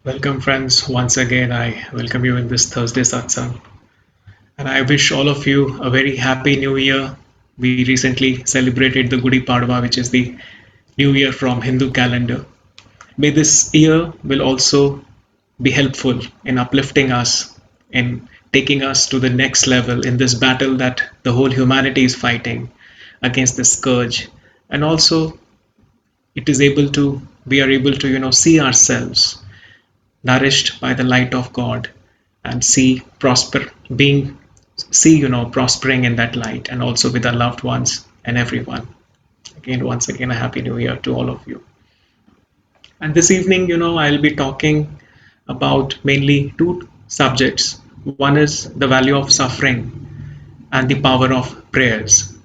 Welcome, friends. Once again, I welcome you in this Thursday satsang. And I wish all of you a very happy new year. We recently celebrated the Gudi Padwa, which is the new year from Hindu calendar. May this year will also be helpful in uplifting us, in taking us to the next level in this battle that the whole humanity is fighting against this scourge. And also, we are able to, see ourselves nourished by the light of God and prospering in that light and also with our loved ones and everyone. Again, once again, a happy new year to all of you. And this evening, I'll be talking about mainly two subjects. One is the value of suffering and the power of prayers.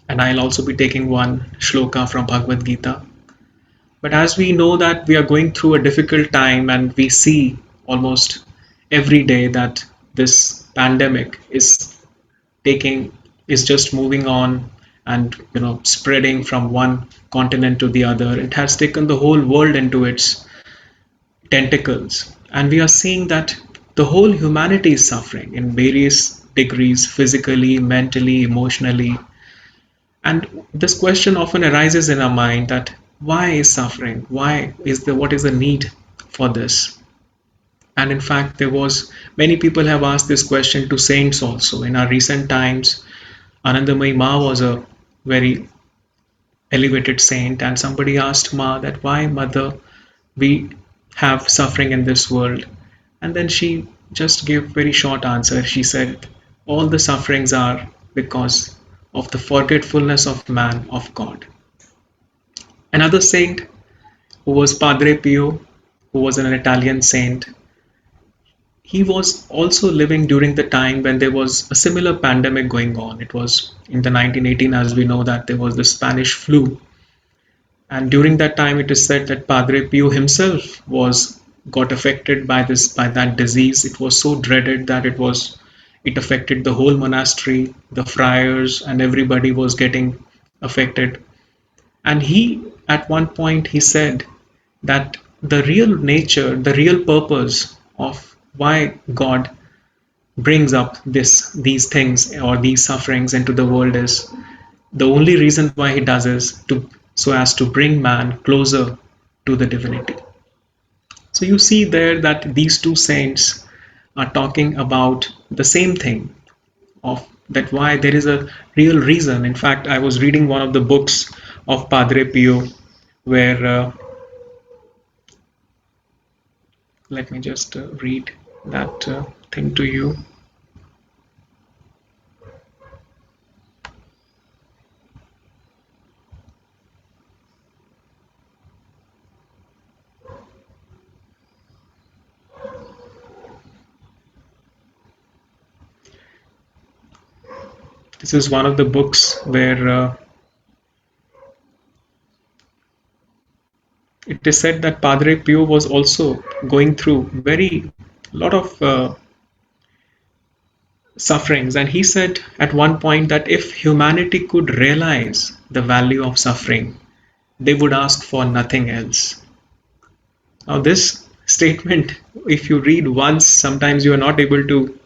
And I'll also be taking one shloka from Bhagawad Gita. But as we know that we are going through a difficult time and we see almost every day that this pandemic taking is just moving on and spreading from one continent to the other. It has taken the whole world into its tentacles. And we are seeing that the whole humanity is suffering in various degrees, physically, mentally, emotionally. And this question often arises in our mind that why is suffering? What is the need for this? And in fact, many people have asked this question to saints also. In our recent times, Ananda Ma was a very elevated saint, and somebody asked Ma that why, Mother, we have suffering in this world. And then she just gave very short answer. She said, all the sufferings are because of the forgetfulness of man of God. Another saint who was Padre Pio, who was an Italian saint, he was also living during the time when there was a similar pandemic going on. It was in the 1918, as we know, that there was the Spanish flu. And during that time, it is said that Padre Pio himself got affected by that disease. It was so dreaded that it affected the whole monastery, the friars, and everybody was getting affected. And at one point, he said that the real nature, the real purpose of why God brings up these things or these sufferings into the world is the only reason why he does is so as to bring man closer to the divinity. So you see there that these two saints are talking about the same thing of that why there is a real reason. In fact, I was reading one of the books of Padre Pio where let me just read that thing to you. This is one of the books where it is said that Padre Pio was also going through very lot of sufferings, and he said at one point that if humanity could realize the value of suffering, they would ask for nothing else. Now, this statement, if you read once, sometimes you are not able to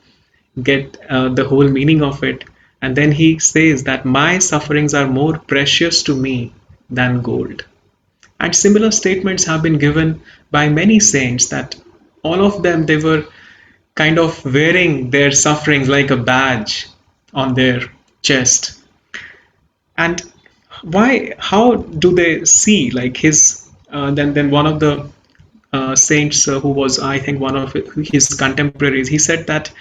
get the whole meaning of it. And then he says that my sufferings are more precious to me than gold. And similar statements have been given by many saints that all of them, they were kind of wearing their sufferings like a badge on their chest. And how do they see like then one of the saints who was, I think, one of his contemporaries, he said that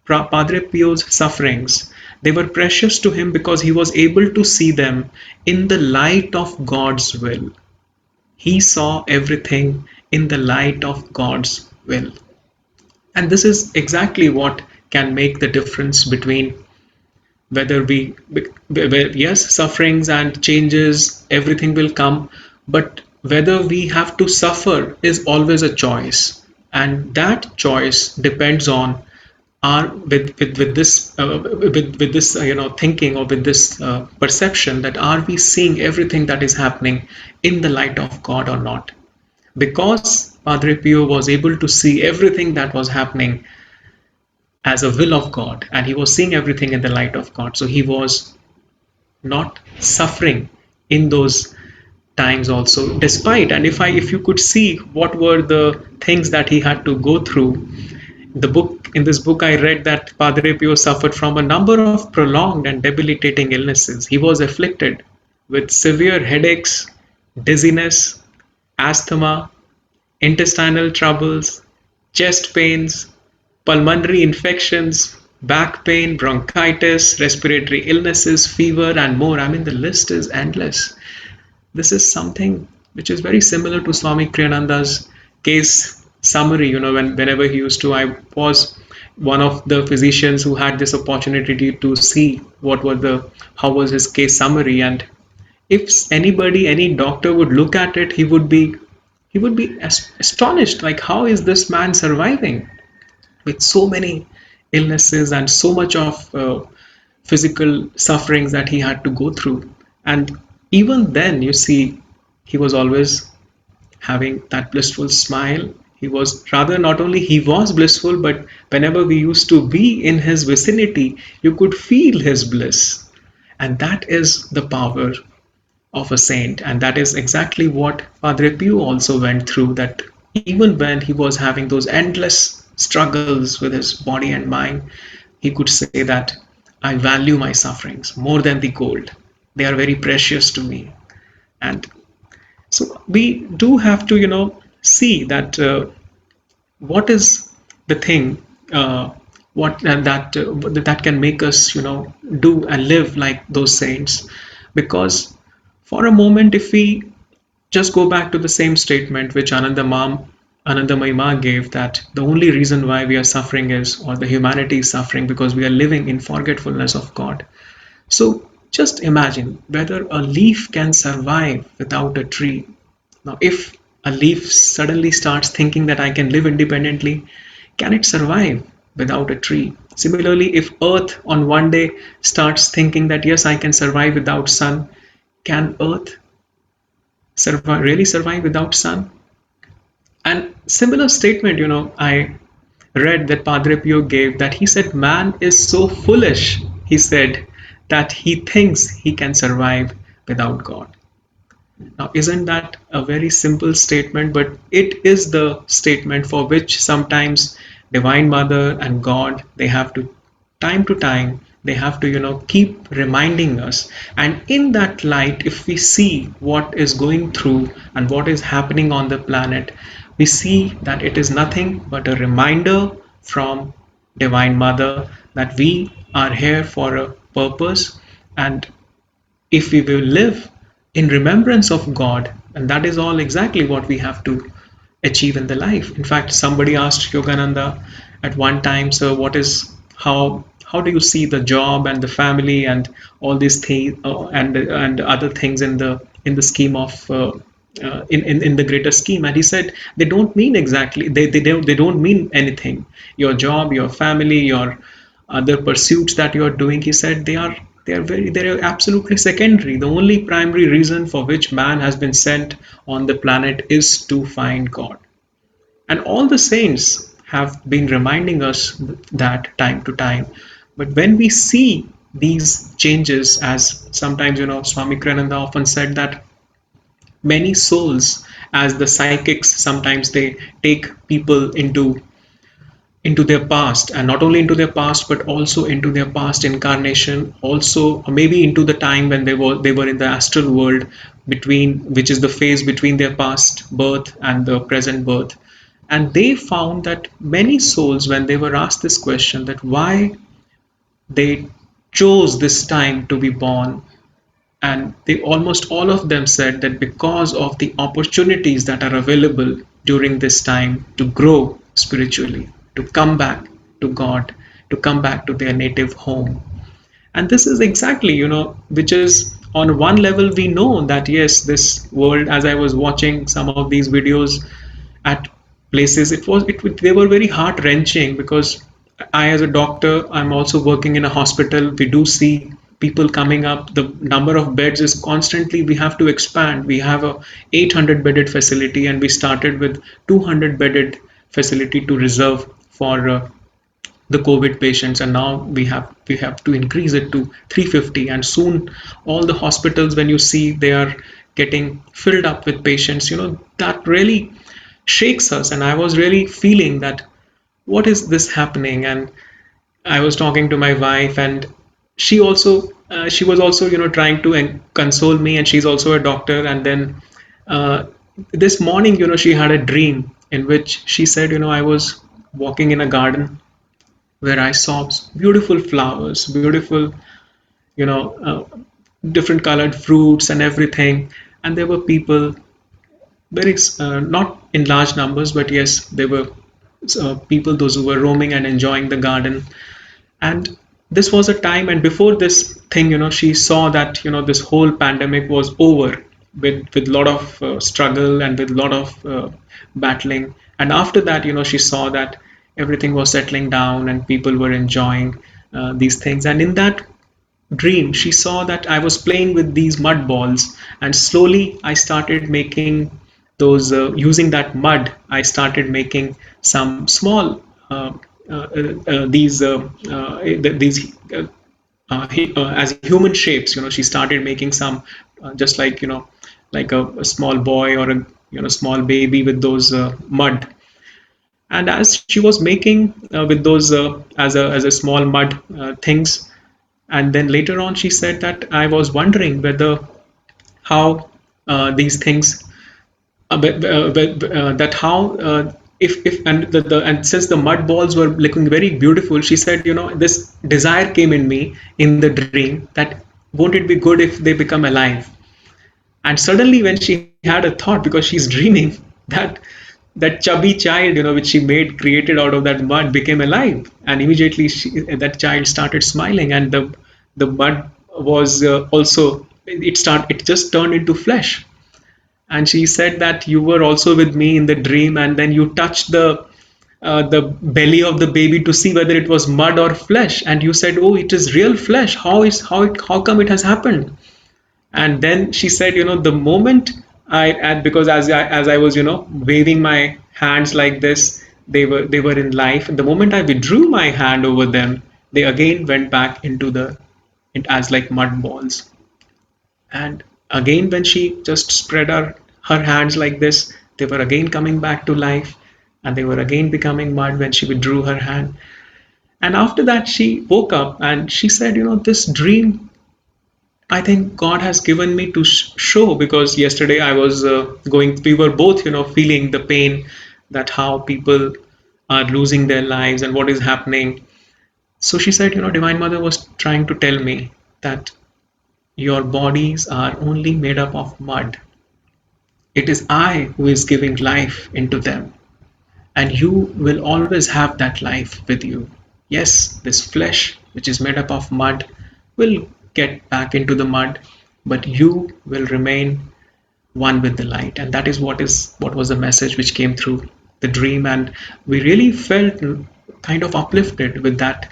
Padre Pio's sufferings, they were precious to him because he was able to see them in the light of God's will. He saw everything in the light of God's will. And this is exactly what can make the difference between yes, sufferings and changes, everything will come, but whether we have to suffer is always a choice. And that choice depends on with this thinking, or with this perception, that are we seeing everything that is happening in the light of God or not? Because Padre Pio was able to see everything that was happening as a will of God, and he was seeing everything in the light of God. So he was not suffering in those times also, despite. And if you could see what were the things that he had to go through, in this book I read that Padre Pio suffered from a number of prolonged and debilitating illnesses. He was afflicted with severe headaches, dizziness, asthma, intestinal troubles, chest pains, pulmonary infections, back pain, bronchitis, respiratory illnesses, fever, and more. I mean, the list is endless. This is something which is very similar to Swami Kriyananda's case summary. Whenever he used to, I was one of the physicians who had this opportunity to see how was his case summary. And if any doctor would look at it, he would be astonished, like, how is this man surviving with so many illnesses and so much of physical sufferings that he had to go through. And even then, you see, he was always having that blissful smile. He was rather, not only he was blissful, but whenever we used to be in his vicinity, you could feel his bliss. And that is the power of a saint. And that is exactly what Padre Pio also went through, that even when he was having those endless struggles with his body and mind, he could say that I value my sufferings more than the gold. They are very precious to me. And so we do have to, see that what is the thing what that can make us, do and live like those saints. Because for a moment, if we just go back to the same statement which Anandamayi Ma gave, that the only reason why we are suffering is, or the humanity is suffering, because we are living in forgetfulness of God. So just imagine whether a leaf can survive without a tree. Now, if a leaf suddenly starts thinking that I can live independently, can it survive without a tree? Similarly, if Earth on one day starts thinking that yes, I can survive without sun, can Earth really survive without sun? And similar statement, I read that Padre Pio gave, that he said, man is so foolish, he said, that he thinks he can survive without God. Now, isn't that a very simple statement? But it is the statement for which sometimes Divine Mother and God, they have to, time to time, they have to, keep reminding us. And in that light, if we see what is going through and what is happening on the planet, we see that it is nothing but a reminder from Divine Mother that we are here for a purpose. And if we will live in remembrance of God, and that is all exactly what we have to achieve in the life. In fact, somebody asked Yogananda at one time, so how do you see the job and the family and all these things, and other things in the scheme of in the greater scheme? And he said they don't mean exactly, they don't mean anything. Your job, your family, your other pursuits that you are doing, he said, they are absolutely secondary. The only primary reason for which man has been sent on the planet is to find God. And all the saints have been reminding us that time to time. But when we see these changes, as sometimes, Swami Kriyananda often said that many souls, as the psychics, sometimes they take people into their past, and not only into their past but also into their past incarnation, also maybe into the time when they were in the astral world, between which is the phase between their past birth and the present birth. And they found that many souls, when they were asked this question, that why they chose this time to be born, and they almost all of them said that because of the opportunities that are available during this time to grow spiritually, to come back to God, to come back to their native home. And this is exactly, which is, on one level we know that yes, this world, as I was watching some of these videos at places, they were very heart wrenching, because I, as a doctor, I'm also working in a hospital. We do see people coming up. The number of beds is constantly, we have to expand. We have a 800 bedded facility, and we started with 200 bedded facility to reserve for the COVID patients, and now we have to increase it to 350, and soon all the hospitals, when you see, they are getting filled up with patients. That really shakes us, and I was really feeling that what is this happening? And I was talking to my wife, and she was also trying to console me, and she's also a doctor. And then uh, this morning, she had a dream in which she said, I was walking in a garden where I saw beautiful flowers, beautiful, you know, different colored fruits and everything. And there were people, very not in large numbers, but yes, there were people, those who were roaming and enjoying the garden. And this was a time, and before this thing, she saw that this whole pandemic was over, with lot of struggle and with lot of battling. And after that, she saw that everything was settling down and people were enjoying these things. And in that dream, she saw that I was playing with these mud balls, and slowly I started making those, using that mud, I started making some small these as human shapes. She started making some, just like, like a small boy or a small baby with those mud. And as she was making with those as a small mud things, and then later on she said that I was wondering whether how these things that how if and and since the mud balls were looking very beautiful, she said, this desire came in me in the dream, that won't it be good if they become alive? And suddenly, when she had a thought, because she's dreaming, that that chubby child, which she made, created out of that mud, became alive. And immediately that child started smiling, and the mud was also, it just turned into flesh. And she said that you were also with me in the dream, and then you touched the belly of the baby to see whether it was mud or flesh, and you said, oh, it is real flesh. How come it has happened? And then she said, the moment because as I was, waving my hands like this, they were in life. And the moment I withdrew my hand over them, they again went back into as like mud balls. And again, when she just spread her hands like this, they were again coming back to life, and they were again becoming mud when she withdrew her hand. And after that, she woke up and she said, this dream, I think God has given me to show, because yesterday I was we were both, feeling the pain, that how people are losing their lives and what is happening. So she said, Divine Mother was trying to tell me that your bodies are only made up of mud. It is I who is giving life into them, and you will always have that life with you. Yes, this flesh, which is made up of mud, will get back into the mud, but you will remain one with the light. And that is what was the message which came through the dream. And we really felt kind of uplifted with that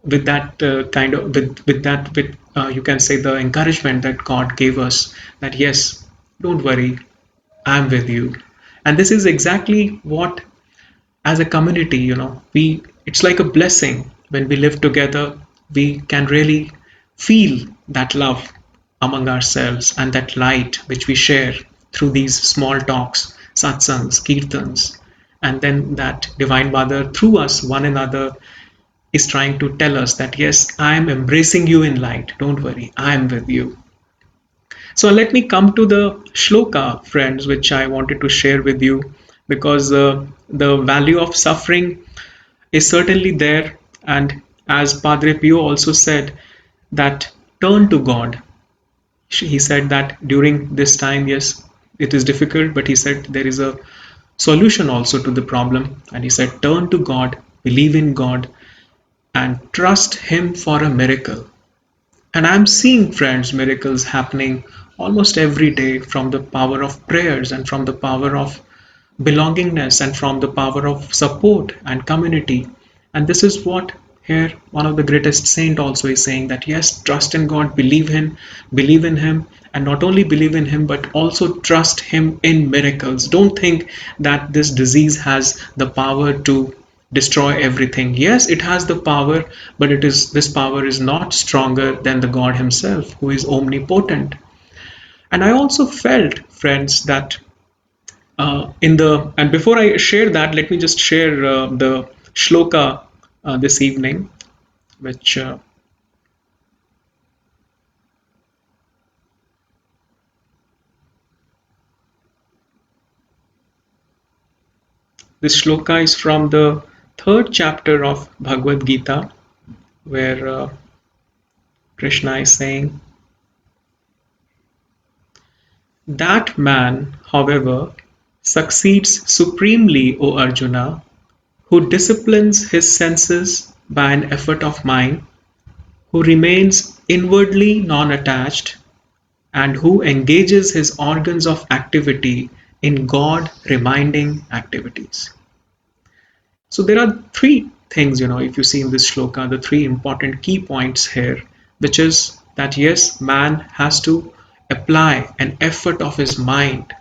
kind of with that with you can say the encouragement that God gave us, that yes, don't worry, I'm with you. And this is exactly what, as a community, we it's like a blessing. When we live together, we can really feel that love among ourselves, and that light which we share through these small talks, satsangs, kirtans. And then that Divine Mother, through us, one another, is trying to tell us that yes, I am embracing you in light, don't worry, I am with you. So let me come to the shloka, friends, which I wanted to share with you, because the value of suffering is certainly there. And as Padre Pio also said, that turn to God. He said that during this time, yes, it is difficult, but he said there is a solution also to the problem. And he said, turn to God, believe in God, and trust Him for a miracle. And I'm seeing, friends, miracles happening almost every day, from the power of prayers, and from the power of belongingness, and from the power of support and community. And this is what here one of the greatest saint also is saying that yes, trust in God, believe in him, and not only believe in him but also trust him in miracles. Don't think that this disease has the power to destroy everything. Yes, it has the power, but this power is not stronger than the God himself, who is omnipotent. And I also felt, friends, that in the and before I share that, let me just share the shloka this evening, which this shloka is from the third chapter of Bhagavad Gita, where Krishna is saying, that man, however, succeeds supremely, O Arjuna, who disciplines his senses by an effort of mind, who remains inwardly non attached, and who engages his organs of activity in God reminding activities. So there are three things, if you see in this shloka, the three important key points here, which is that yes, man has to apply an effort of his mind.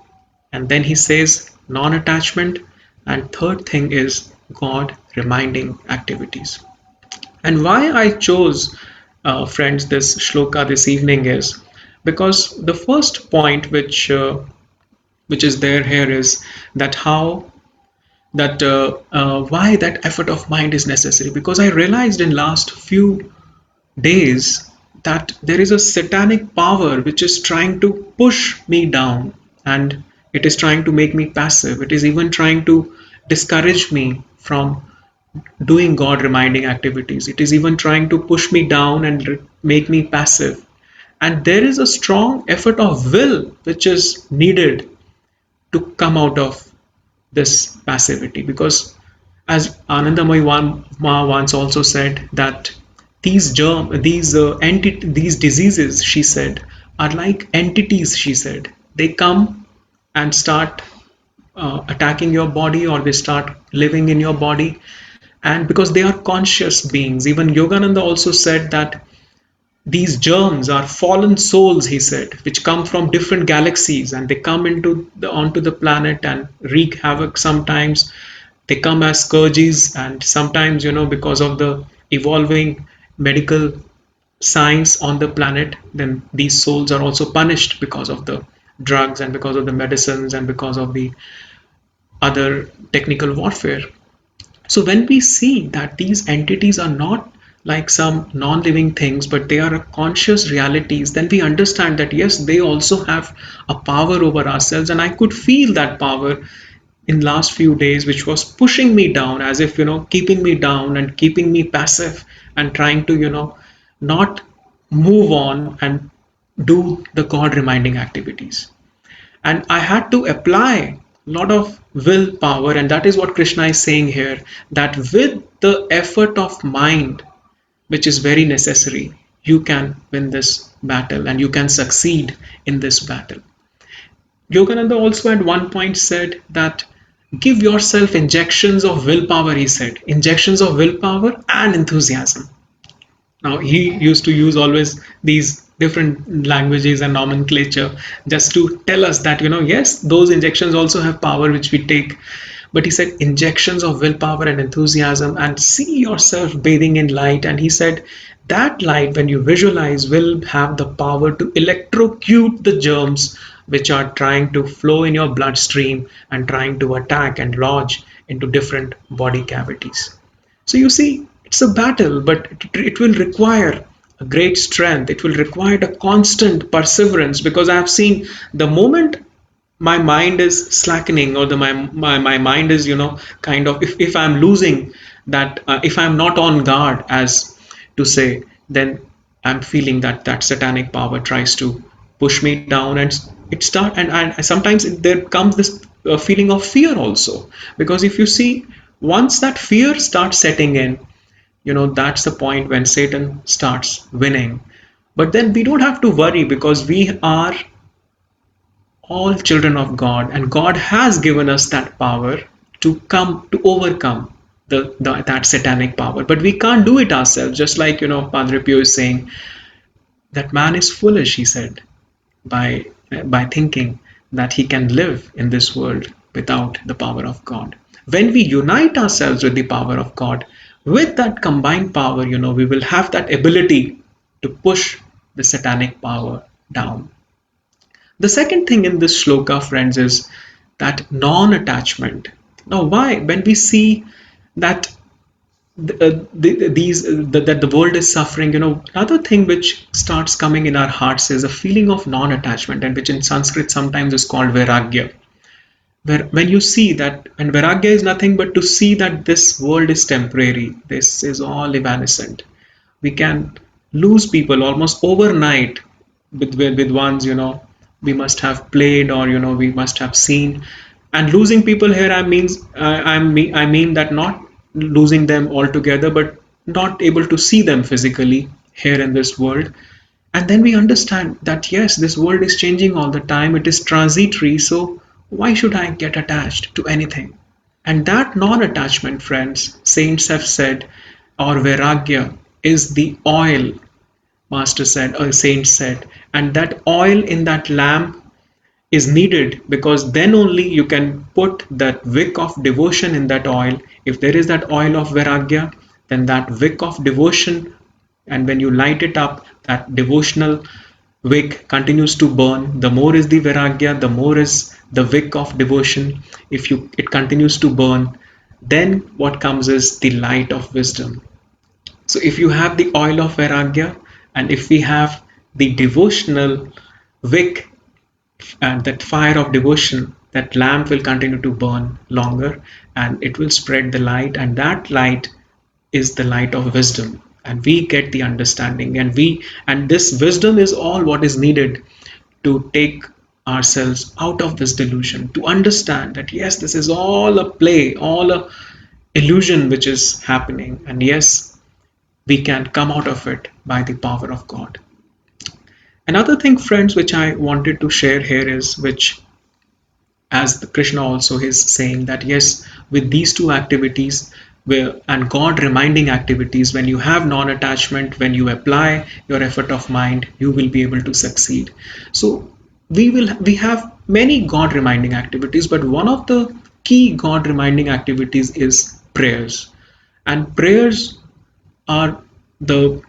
And then he says non attachment. And third thing is God reminding activities. And why I chose, friends, this shloka this evening is because the first point which is there here is that how that why that effort of mind is necessary, because I realized in last few days that there is a satanic power which is trying to push me down, and it is trying to make me passive. It is even trying to discourage me from doing God reminding activities. It is even trying to push me down and make me passive. And there is a strong effort of will which is needed to come out of this passivity, because as Ananda Ma once also said that these diseases, she said, are like entities. She said they come and start attacking your body, or they start living in your body, and because they are conscious beings. Even Yogananda also said that these germs are fallen souls, he said, which come from different galaxies, and they come onto the planet and wreak havoc. Sometimes they come as scourges, and sometimes, because of the evolving medical science on the planet, then these souls are also punished because of the drugs and because of the medicines and because of the other technical warfare. So when we see that these entities are not like some non-living things, but they are conscious realities, then we understand that yes, they also have a power over ourselves. And I could feel that power in last few days, which was pushing me down, as if, keeping me down and keeping me passive and trying to, not move on and do the God reminding activities. And I had to apply a lot of willpower, and that is what Krishna is saying here, that with the effort of mind, which is very necessary, you can win this battle and you can succeed in this battle. Yogananda also at one point said that give yourself injections of willpower, he said, injections of willpower and enthusiasm. Now, he used to use always these different languages and nomenclature just to tell us that, yes, those injections also have power which we take. But he said injections of willpower and enthusiasm, and see yourself bathing in light. And he said that light, when you visualize, will have the power to electrocute the germs which are trying to flow in your bloodstream and trying to attack and lodge into different body cavities. So you see, it's a battle, but it will require a great strength. It will require a constant perseverance, because I have seen the moment my mind is slackening, or my mind is, kind of, if I'm losing that, if I'm not on guard, as to say, then I'm feeling that that satanic power tries to push me down, and sometimes there comes this feeling of fear also, because if you see, once that fear starts setting in, that's the point when Satan starts winning. But then we don't have to worry, because we are all children of God, and God has given us that power to overcome that satanic power. But we can't do it ourselves. Just like Padre Pio is saying that man is foolish, he said, by thinking that he can live in this world without the power of God. When we unite ourselves with the power of God, with that combined power, we will have that ability to push the satanic power down. The second thing in this shloka, friends, is that non-attachment. Now, why? When we see that that the world is suffering, another thing which starts coming in our hearts is a feeling of non-attachment, and which in Sanskrit sometimes is called vairagya. Where when you see that, and vairagya is nothing but to see that this world is temporary, this is all evanescent. We can lose people almost overnight with ones we must have played, or we must have seen. And losing people here, I mean that not losing them altogether, but not able to see them physically here in this world. And then we understand that yes, this world is changing all the time, it is transitory, so why should I get attached to anything? And that non-attachment, friends, saints have said, or vairagya, is the oil, master said, or saint said. And that oil in that lamp is needed, because then only you can put that wick of devotion in that oil. If there is that oil of vairagya, then that wick of devotion, and when you light it up, that devotional wick continues to burn. The more is the vairagya, the more is the wick of devotion. If you it continues to burn, then what comes is the light of wisdom. So if you have the oil of vairagya, and if we have the devotional wick, and that fire of devotion, that lamp will continue to burn longer, and it will spread the light, and that light is the light of wisdom, and we get the understanding, and this wisdom is all what is needed to take ourselves out of this delusion, to understand that yes, this is all a play, all a illusion which is happening, and yes, we can come out of it by the power of God. Another thing, friends, which I wanted to share here is, which as Krishna also is saying, that yes, with these two activities, and God reminding activities, when you have non-attachment, when you apply your effort of mind, you will be able to succeed. So we have many God reminding activities, but one of the key God reminding activities is prayers. And prayers are the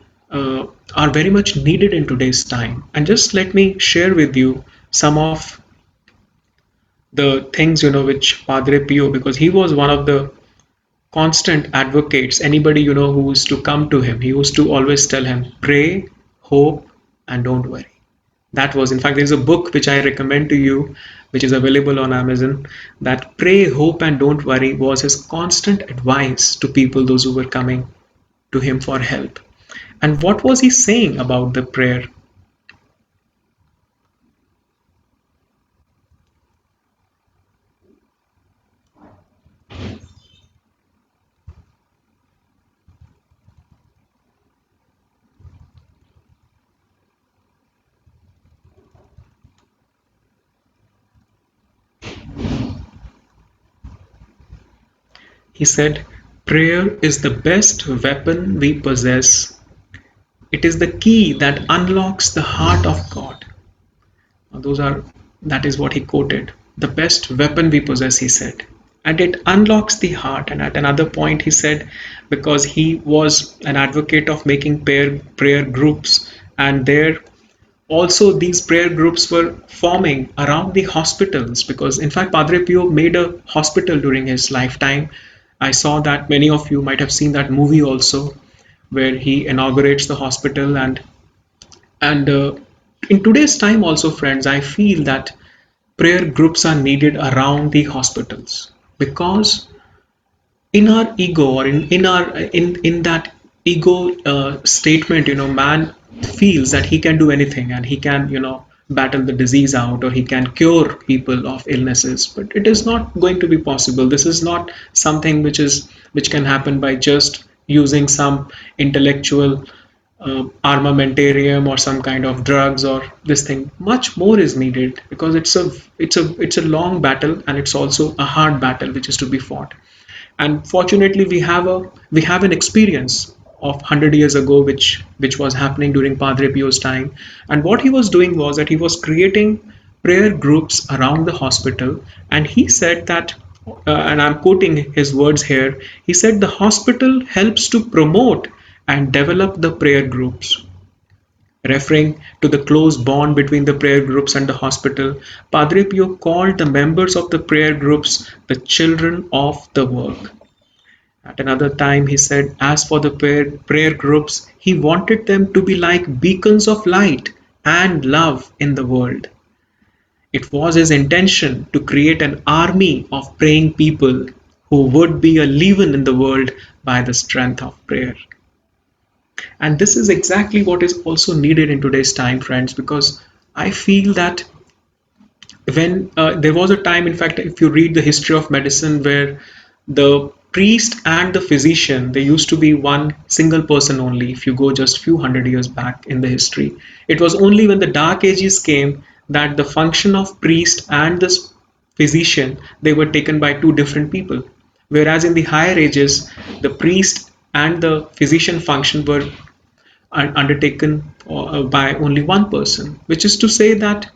are very much needed in today's time. And just let me share with you some of the things which Padre Pio, because he was one of the constant advocates. Anybody who used to come to him, he used to always tell him, pray, hope, and don't worry. That was, in fact, there's a book which I recommend to you, which is available on Amazon, that pray, hope, and don't worry was his constant advice to people, those who were coming to him for help. And what was he saying about the prayer? He said, prayer is the best weapon we possess. It is the key that unlocks the heart of God. Now, that is what he quoted. The best weapon we possess, he said. And it unlocks the heart. And at another point, he said, because he was an advocate of making prayer groups, and there also these prayer groups were forming around the hospitals, because in fact Padre Pio made a hospital during his lifetime. I saw that many of you might have seen that movie also, where he inaugurates the hospital. And in today's time also, friends, I feel that prayer groups are needed around the hospitals, because in our ego, or in that ego statement, man feels that he can do anything, and he can battle the disease out, or he can cure people of illnesses. But it is not going to be possible. This is not something which can happen by just using some intellectual armamentarium or some kind of drugs or this thing. Much more is needed, because it's a long battle, and it's also a hard battle which is to be fought. And fortunately, we have an experience of 100 years ago, which was happening during Padre Pio's time. And what he was doing was that he was creating prayer groups around the hospital. And he said that, and I'm quoting his words here, he said the hospital helps to promote and develop the prayer groups. Referring to the close bond between the prayer groups and the hospital, Padre Pio called the members of the prayer groups the children of the work. At another time, he said, as for the prayer groups, he wanted them to be like beacons of light and love in the world. It was his intention to create an army of praying people who would be a leaven in the world by the strength of prayer. And this is exactly what is also needed in today's time, friends, because I feel that when there was a time, in fact, if you read the history of medicine, where the priest and the physician, they used to be one single person only. If you go just few hundred years back in the history, it was only when the dark ages came that the function of priest and the physician, they were taken by two different people. Whereas in the higher ages, the priest and the physician function were undertaken by only one person, which is to say that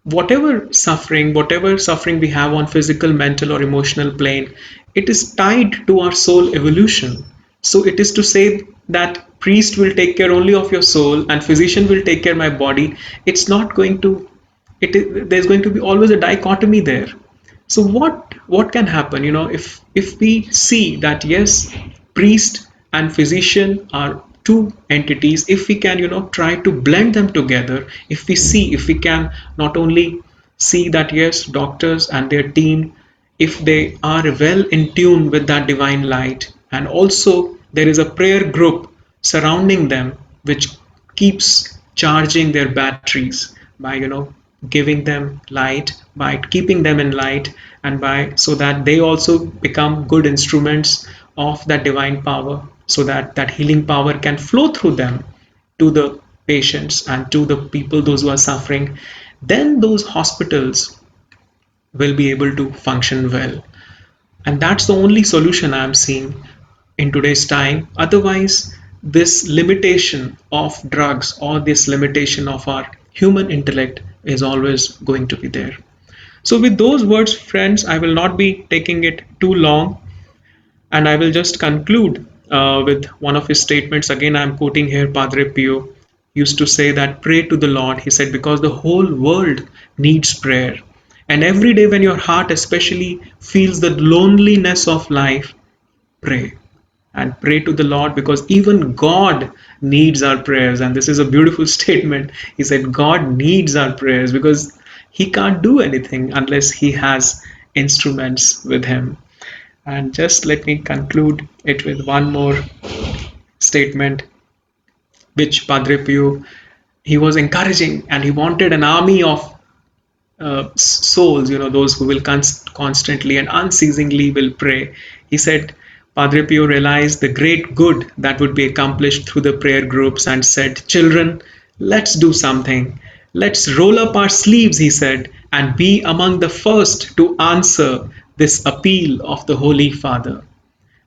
whatever suffering we have on physical, mental, or emotional plane, it is tied to our soul evolution. So it is to say that priest will take care only of your soul and physician will take care of my body. It's not going to. There's going to be always a dichotomy there. So what can happen? If we see that yes, priest and physician are two entities, if we can try to blend them together, if we can not only see that yes, doctors and their team, if they are well in tune with that divine light, and also there is a prayer group surrounding them which keeps charging their batteries by giving them light, by keeping them in light, and by so that they also become good instruments of that divine power, so that that healing power can flow through them to the patients and to the people, those who are suffering. Then those hospitals will be able to function well. And that's the only solution I'm seeing in today's time. Otherwise, this limitation of drugs or this limitation of our human intellect is always going to be there. So, with those words, friends, I will not be taking it too long, and I will just conclude with one of his statements. Again, I'm quoting here Padre Pio used to say that pray to the Lord. He said, because the whole world needs prayer. And every day when your heart especially feels the loneliness of life, pray. And pray to the Lord, because even God needs our prayers. And this is a beautiful statement. He said, God needs our prayers because He can't do anything unless He has instruments with Him. And just let me conclude it with one more statement, which Padre Pio, he was encouraging, and he wanted an army of souls, those who will constantly and unceasingly will pray. He said, Padre Pio realized the great good that would be accomplished through the prayer groups and said, children, let's do something. Let's roll up our sleeves, he said, and be among the first to answer this appeal of the Holy Father.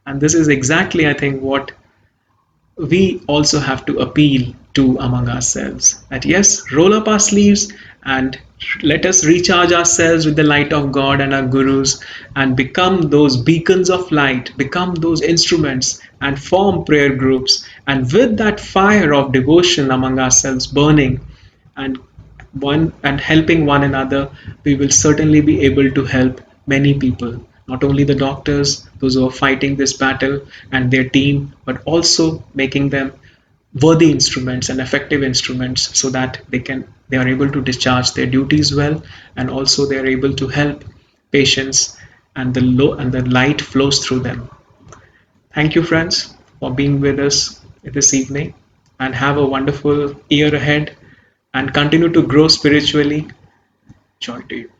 And this is exactly, I think, what we also have to appeal to among ourselves. That yes, roll up our sleeves and let us recharge ourselves with the light of God and our gurus and become those beacons of light, become those instruments and form prayer groups. And with that fire of devotion among ourselves burning and helping one another, we will certainly be able to help many people, not only the doctors, those who are fighting this battle and their team, but also making them worthy instruments and effective instruments, so that they are able to discharge their duties well, and also they are able to help patients, and the light flows through them. Thank you, friends, for being with us this evening, and have a wonderful year ahead, and continue to grow spiritually. Joy to you.